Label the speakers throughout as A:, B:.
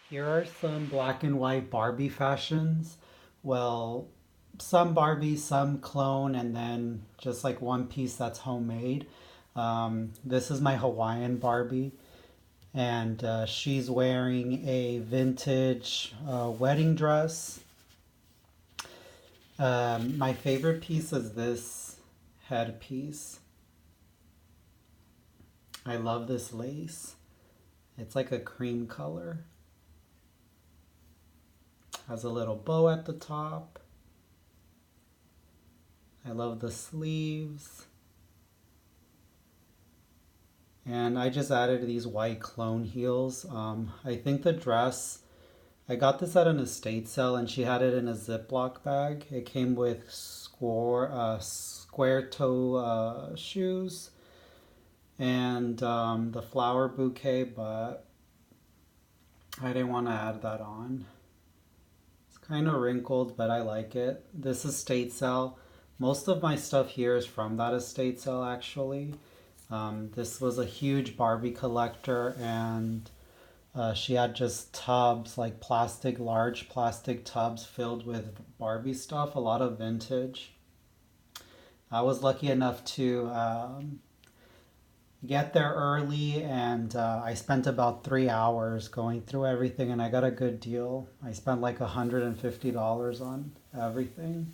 A: Here are some black and white Barbie fashions. Well, some Barbie, some clone, and then just like one piece that's homemade. This is my Hawaiian Barbie, and she's wearing a vintage wedding dress. My favorite piece is this headpiece. I love this lace. It's like a cream color. Has a little bow at the top. I love the sleeves. And I just added these white clone heels. I think the dress, I got this at an estate sale and she had it in a Ziploc bag. It came with square toe shoes and the flower bouquet, but I didn't want to add that on. It's kind of wrinkled, but I like it. This estate sale. Most of my stuff here is from that estate sale actually. This was a huge Barbie collector, and she had just tubs, like large plastic tubs filled with Barbie stuff, a lot of vintage. I was lucky enough to get there early, and I spent about 3 hours going through everything, and I got a good deal. I spent like $150 on everything.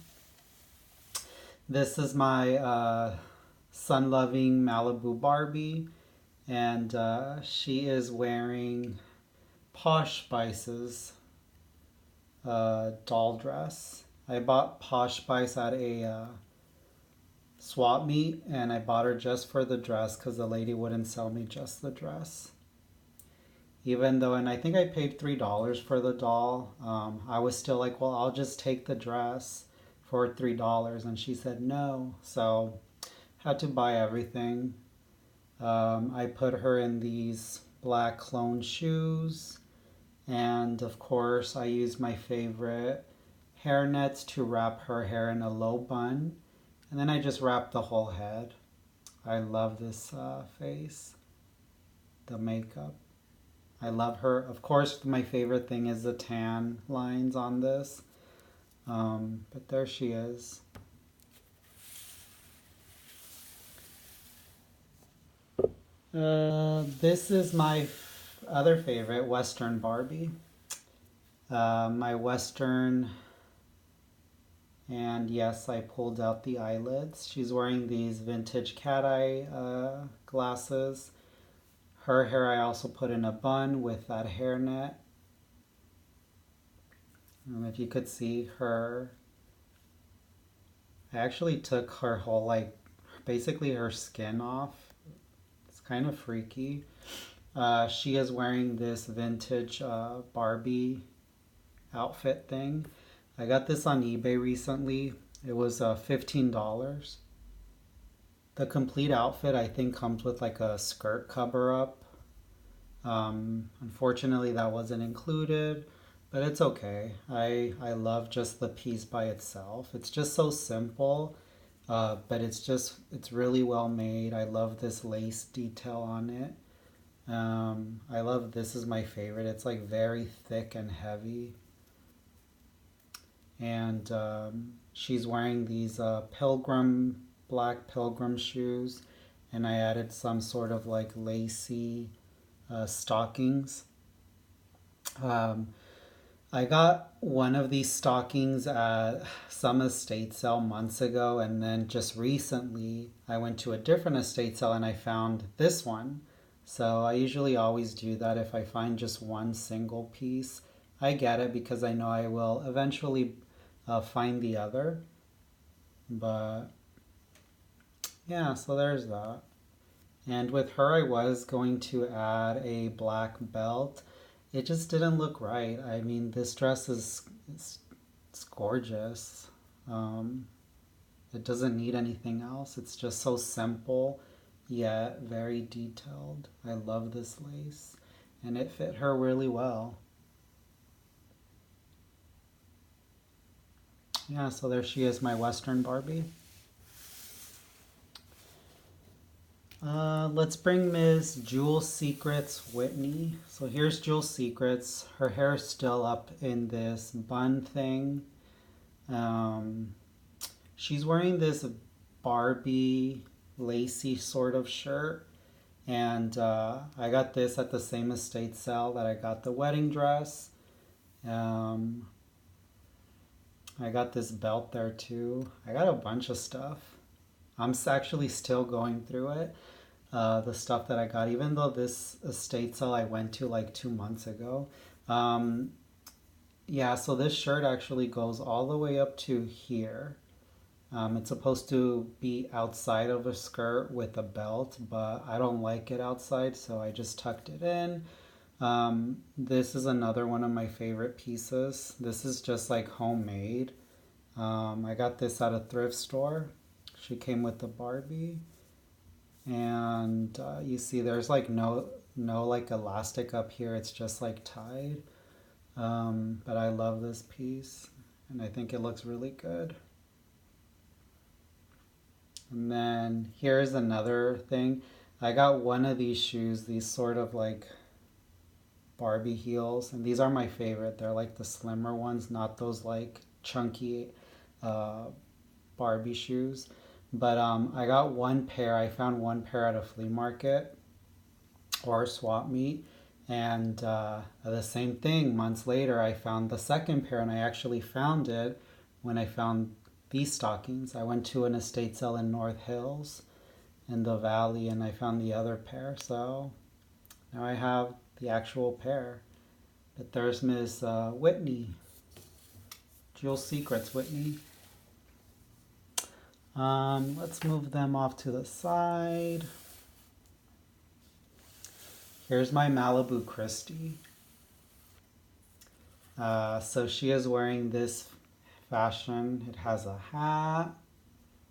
A: This is my sun-loving Malibu Barbie, and she is wearing Posh Spice's doll dress. I bought Posh Spice at a swap meet, and I bought her just for the dress because the lady wouldn't sell me just the dress. Even though, and I think I paid $3 for the doll, I was still like, well, I'll just take the dress for $3, and she said no. So had to buy everything. I put her in these black clone shoes, and of course I used my favorite hair nets to wrap her hair in a low bun, and then I just wrapped the whole head. I love this face, the makeup. I love her. Of course, my favorite thing is the tan lines on this. But there she is. This is my other favorite, Western Barbie. My Western, and yes, I pulled out the eyelids. She's wearing these vintage cat eye glasses. Her hair I also put in a bun with that hairnet. If you could see her, I actually took her whole, like, basically her skin off. It's kind of freaky. She is wearing this vintage Barbie outfit thing. I got this on eBay recently. It was $15. The complete outfit I think comes with like a skirt cover up. Unfortunately, that wasn't included, but it's okay. I love just the piece by itself. It's just so simple, but it's really well made. I love this lace detail on it. I love this is my favorite. It's like very thick and heavy, and she's wearing these black pilgrim shoes, and I added some sort of like lacy stockings. Um, I got one of these stockings at some estate sale months ago, and then just recently I went to a different estate sale and I found this one. So I usually always do that if I find just one single piece. I get it because I know I will eventually find the other. But yeah, so there's that. And with her, I was going to add a black belt. It just didn't look right. I mean, this dress it's gorgeous. Um, it doesn't need anything else. It's just so simple, yet very detailed. I love this lace, and it fit her really well. Yeah, so there she is, my Western Barbie. Let's bring Miss Jewel Secrets Whitney. So here's Jewel Secrets. Her hair is still up in this bun thing. Um, she's wearing this Barbie lacy sort of shirt. And I got this at the same estate sale that I got the wedding dress. Um, I got this belt there too. I got a bunch of stuff. I'm actually still going through it. The stuff that I got, even though this estate sale I went to like 2 months ago. Um, yeah, so this shirt actually goes all the way up to here. It's supposed to be outside of a skirt with a belt, but I don't like it outside, so I just tucked it in. This is another one of my favorite pieces. This is just like homemade. I got this at a thrift store. She came with the Barbie, and you see there's like no like elastic up here. It's just like tied. But I love this piece, and I think it looks really good. And then here's another thing. I got one of these shoes, these sort of like Barbie heels, and these are my favorite. They're like the slimmer ones, not those like chunky uh, Barbie shoes. But I got one pair. I found one pair at a flea market or swap meet. And the same thing, months later, I found the second pair, and I actually found it when I found these stockings. I went to an estate sale in North Hills in the valley, and I found the other pair. So now I have the actual pair. But there's Miss Whitney, Jewel Secrets Whitney. Let's move them off to the side. Here's my Malibu Christie. So she is wearing this fashion. It has a hat.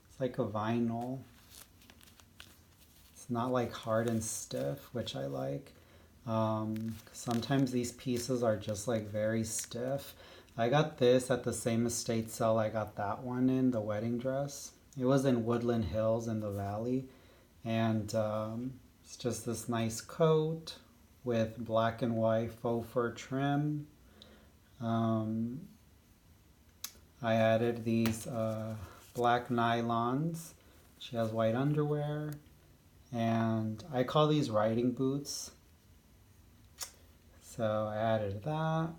A: It's like a vinyl. It's not like hard and stiff, which I like. Sometimes these pieces are just like very stiff. I got this at the same estate sale I got that one in, the wedding dress. It was in Woodland Hills in the valley. And it's just this nice coat with black and white faux fur trim. I added these black nylons. She has white underwear. And I call these riding boots. So I added that.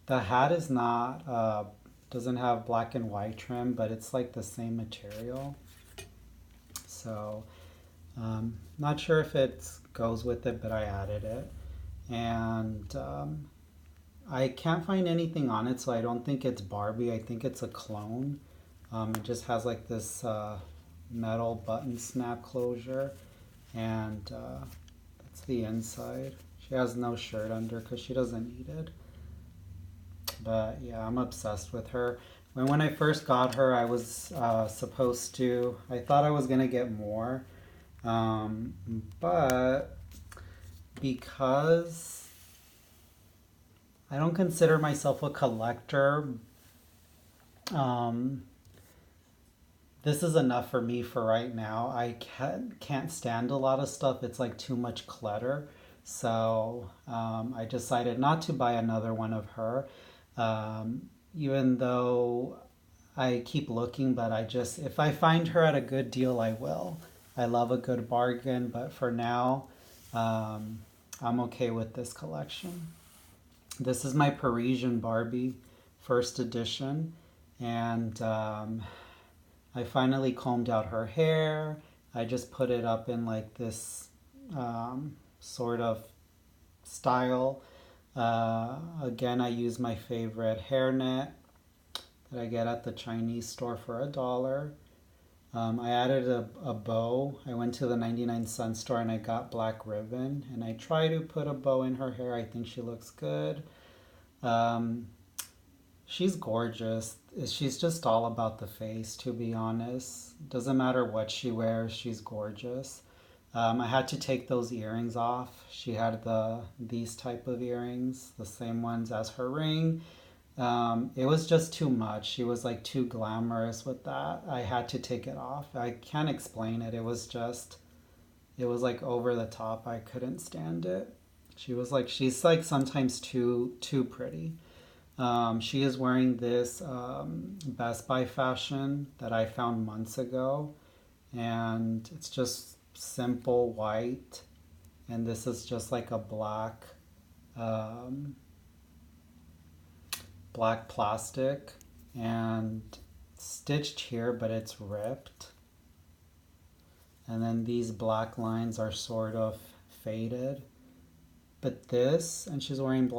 A: The hat is not, doesn't have black and white trim, but it's like the same material. So not sure if it goes with it, but I added it. And I can't find anything on it, so I don't think it's Barbie. I think it's a clone. It just has like this metal button snap closure, and that's the inside. She has no shirt under because she doesn't need it. But yeah, I'm obsessed with her. When I first got her, I was supposed to, I thought I was going to get more. But because I don't consider myself a collector, um, this is enough for me for right now. I can't stand a lot of stuff. It's like too much clutter. So I decided not to buy another one of her. Even though I keep looking, but if I find her at a good deal, I will. I love a good bargain, but for now, I'm okay with this collection. This is my Parisian Barbie, first edition, and I finally combed out her hair. I just put it up in like this sort of style. Again, I use my favorite hairnet that I get at the Chinese store for $1. I added a bow. I went to the 99-cent store and I got black ribbon. And I try to put a bow in her hair. I think she looks good. She's gorgeous. She's just all about the face, to be honest. Doesn't matter what she wears, she's gorgeous. I had to take those earrings off. She had these type of earrings, the same ones as her ring. It was just too much. She was like too glamorous with that. I had to take it off. I can't explain it. It was like over the top. I couldn't stand it. She's like sometimes too pretty. She is wearing this Best Buy fashion that I found months ago, and it's just simple white, and this is just like a um, black plastic and stitched here, but it's ripped. And then these black lines are sort of faded. But this, and she's wearing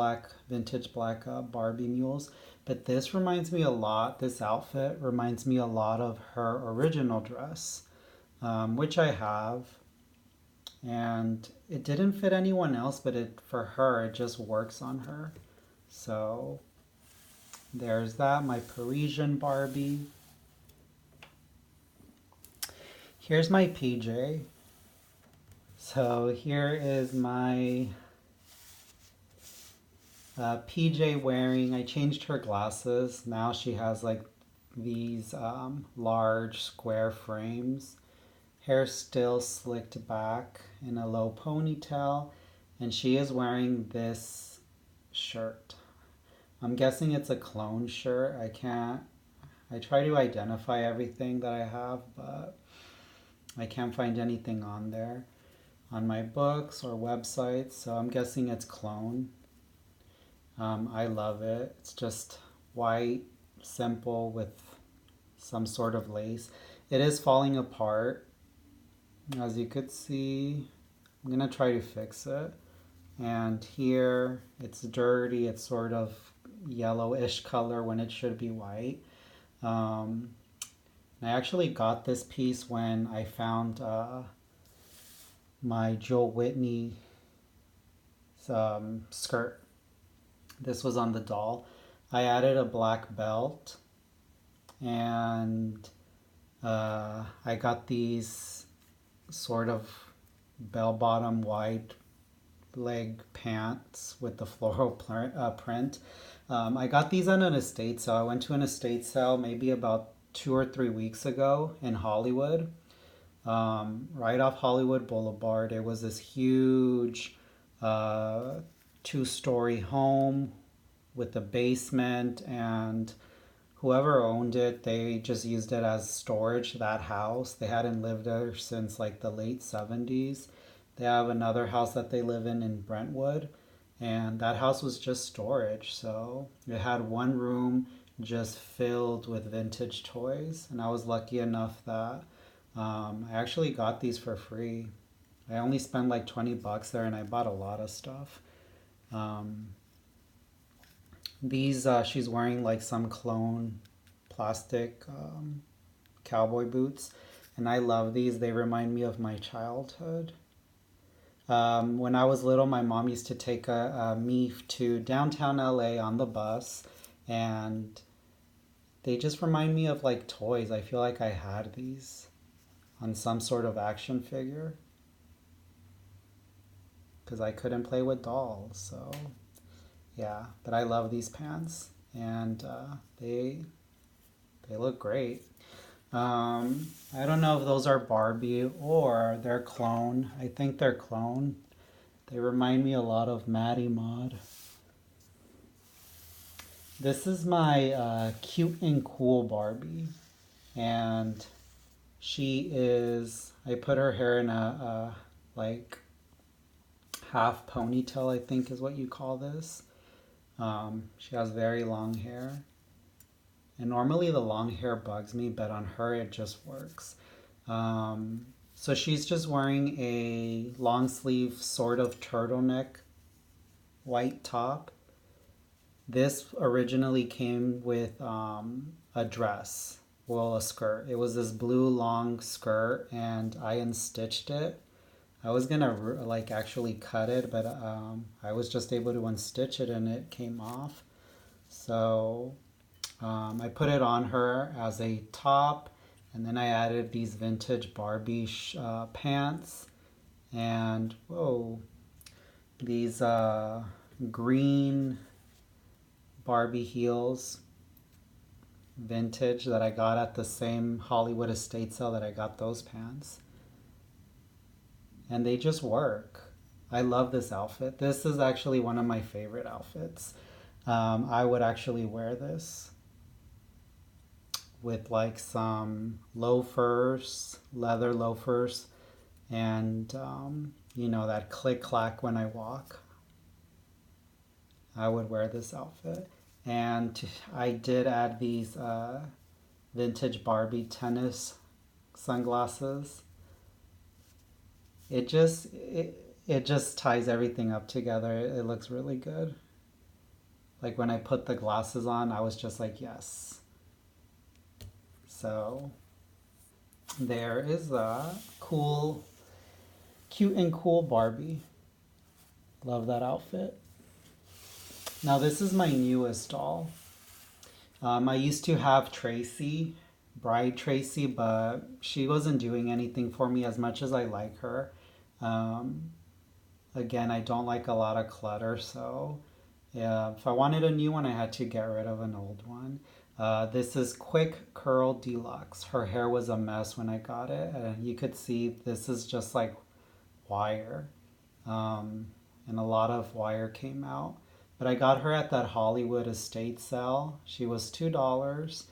A: vintage black Barbie mules. But this reminds me a lot, this outfit reminds me a lot of her original dress, which I have. And it didn't fit anyone else, but for her, it just works on her. So there's that, my Parisian Barbie. Here's my PJ. So here is my PJ wearing. I changed her glasses. Now she has like these large square frames. Hair still slicked back in a low ponytail. And she is wearing this shirt. I'm guessing it's a clone shirt. I try to identify everything that I have, but I can't find anything on there on my books or websites, so I'm guessing it's clone. I love it. It's just white, simple with some sort of lace. It is falling apart, as you could see. I'm gonna try to fix it. And here it's dirty. It's sort of yellowish color when it should be white. I actually got this piece when I found my Whitney skirt. This was on the doll. I added a black belt, and I got these sort of bell-bottom wide leg pants with the floral print. I got these at an estate sale. I went to an estate sale maybe about 2 or 3 weeks ago in Hollywood, right off Hollywood Boulevard. It was this huge 2-story home with a basement, and whoever owned it, they just used it as storage, that house. They hadn't lived there since like the late 70s. They have another house that they live in Brentwood, and that house was just storage. So it had one room just filled with vintage toys, and I was lucky enough that I actually got these for free. I only spent like $20 there, and I bought a lot of stuff. These she's wearing like some clone plastic cowboy boots, and I love these. They remind me of my childhood. When I was little, my mom used to take me to downtown LA on the bus, and they just remind me of like toys. I feel like I had these on some sort of action figure because I couldn't play with dolls. So yeah, but I love these pants, and they look great. I don't know if those are Barbie or they're clone. I think they're clone. They remind me a lot of Maddie Mod. This is my cute and cool Barbie, and I put her hair in a like half ponytail, I think is what you call this. She has very long hair. And normally the long hair bugs me, but on her it just works. So she's just wearing a long sleeve sort of turtleneck white top. This originally came with a dress, well, a skirt. It was this blue long skirt, and I unstitched it. I was gonna like actually cut it, but I was just able to unstitch it, and it came off. So I put it on her as a top, and then I added these vintage Barbie pants, and whoa, these green Barbie heels, vintage, that I got at the same Hollywood estate sale that I got those pants. and they just work. I love this outfit. This is actually one of my favorite outfits. I would actually wear this with like some loafers, leather loafers, and that click clack when I walk. I would wear this outfit. And I did add these vintage Barbie tennis sunglasses. It just ties everything up together. It looks really good. Like when I put the glasses on, I was just like, yes. So there is a cute and cool Barbie. Love that outfit. Now this is my newest doll. I used to have Tracy, Bride Tracy, but she wasn't doing anything for me as much as I like her. Um, Again, I don't like a lot of clutter, so yeah, if I wanted a new one, I had to get rid of an old one. This is Quick Curl Deluxe. Her hair was a mess when I got it, and you could see this is just like wire, and a lot of wire came out. But I got her at that Hollywood estate sale. She was $2,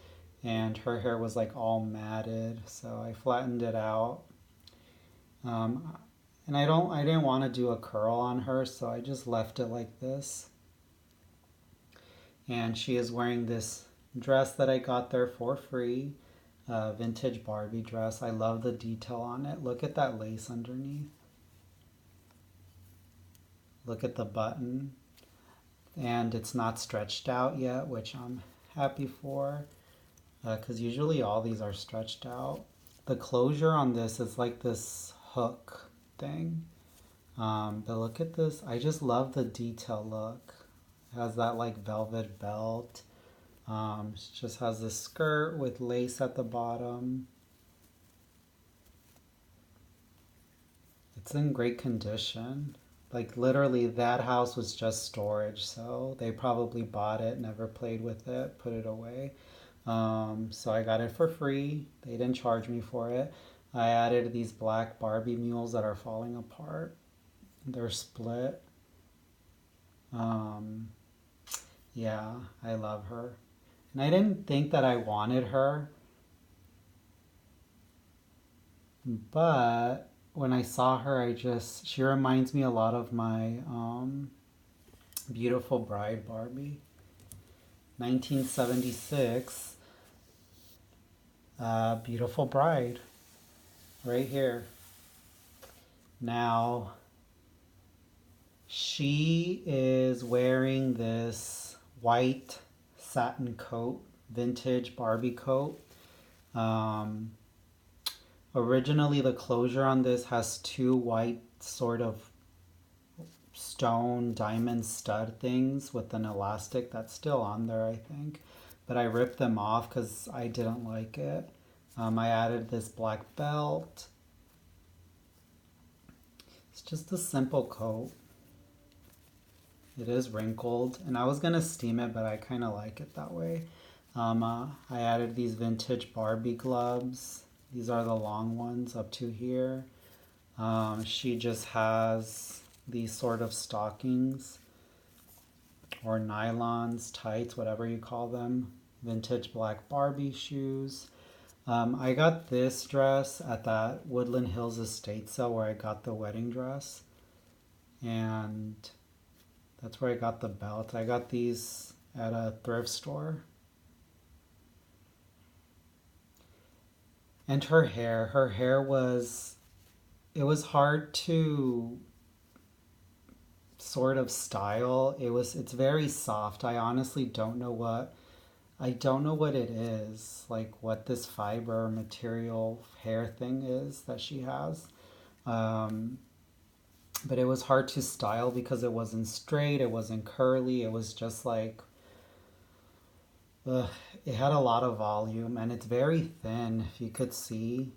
A: and her hair was like all matted, so I flattened it out. Um, and I didn't want to do a curl on her, so I just left it like this. And she is wearing this dress that I got there for free, vintage Barbie dress. I love the detail on it. Look at that lace underneath. Look at the button. And it's not stretched out yet, which I'm happy for, because usually all these are stretched out. The closure on this is like this hook thing. But look at this. I just love the detail look. It has that like velvet belt. It just has this skirt with lace at the bottom. It's in great condition. Like literally that house was just storage, so they probably bought it, never played with it, put it away. So I got it for free. They didn't charge me for it. I added these black Barbie mules that are falling apart. They're split. Um, yeah, I love her. And I didn't think that I wanted her, but when I saw her, she reminds me a lot of my Beautiful Bride Barbie. 1976, Beautiful Bride, right here. Now, she is wearing this white satin coat, vintage Barbie coat. Um, Originally, the closure on this has two white sort of stone diamond stud things with an elastic that's still on there, I think. But I ripped them off because I didn't like it. I added this black belt. It's just a simple coat. It is wrinkled, and I was gonna steam it, but I kind of like it that way. I added these vintage Barbie gloves. These are the long ones up to here. She just has these sort of stockings or nylons, tights, whatever you call them. Vintage black Barbie shoes. I got this dress at that Woodland Hills estate sale where I got the wedding dress. And that's where I got the belt. I got these at a thrift store. And her hair it was hard to sort of style. It's very soft. I don't know what it is, like what this fiber material hair thing is that she has. But it was hard to style because it wasn't straight, it wasn't curly, it was just like, it had a lot of volume and it's very thin. If you could see,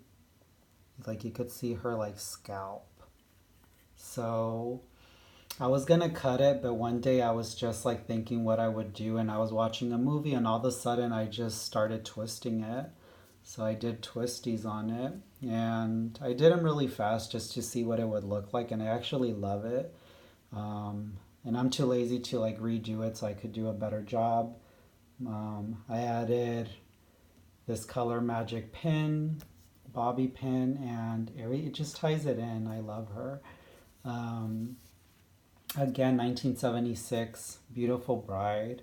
A: like you could see her like scalp. So I was gonna cut it, but one day I was just like thinking what I would do, and I was watching a movie, and all of a sudden I just started twisting it. So I did twisties on it, and I did them really fast just to see what it would look like, and I actually love it. And I'm too lazy to like redo it so I could do a better job. I added this color magic pin, bobby pin, and it just ties it in. I love her. Um, Again, 1976, beautiful bride.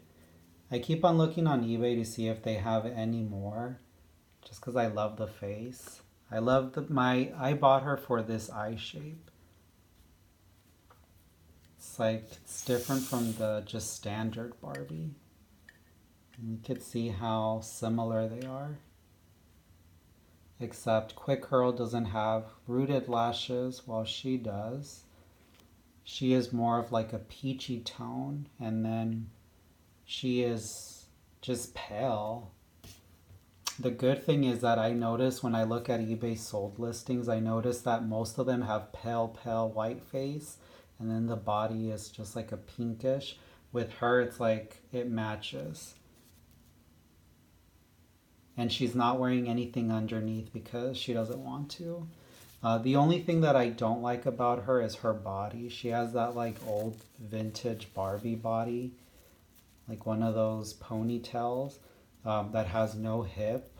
A: I keep on looking on eBay to see if they have any more, just because I love the face. I love I bought her for this eye shape. It's like, it's different from the just standard Barbie. And you could see how similar they are. Except Quick Curl doesn't have rooted lashes while she does. She is more of like a peachy tone, and then she is just pale. The good thing is that I notice when I look at eBay sold listings, I notice that most of them have pale white face, and then the body is just like a pinkish. With her, it's like it matches. And she's not wearing anything underneath because she doesn't want to. The only thing that I don't like about her is her body. She has that like old vintage Barbie body, like one of those ponytails that has no hip.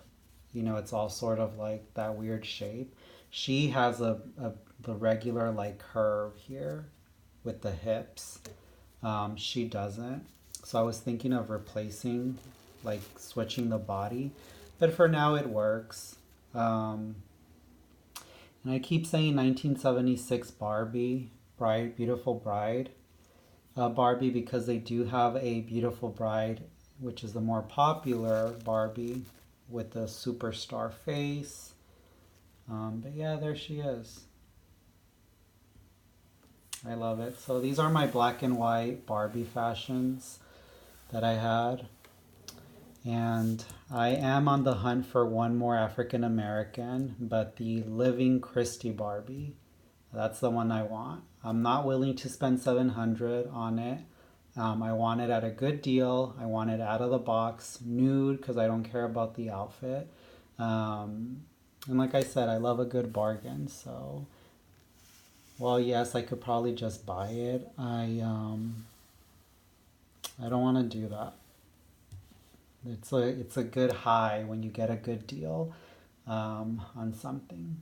A: You know, it's all sort of like that weird shape. She has the regular like curve here with the hips. She doesn't. So I was thinking of replacing, like switching the body, but for now it works. And I keep saying 1976 Barbie, Bride, Beautiful Bride, Barbie, because they do have a Beautiful Bride, which is the more popular Barbie with the superstar face. But yeah, there she is. I love it. So these are my black and white Barbie fashions that I had. And I am on the hunt for one more African American, but the Living Christie Barbie. That's the one I want. I'm not willing to spend $700 on it. I want it at a good deal. I want it out of the box, nude, because I don't care about the outfit. And like I said, I love a good bargain. So, well, yes, I could probably just buy it. I don't want to do that. It's a good high when you get a good deal on something.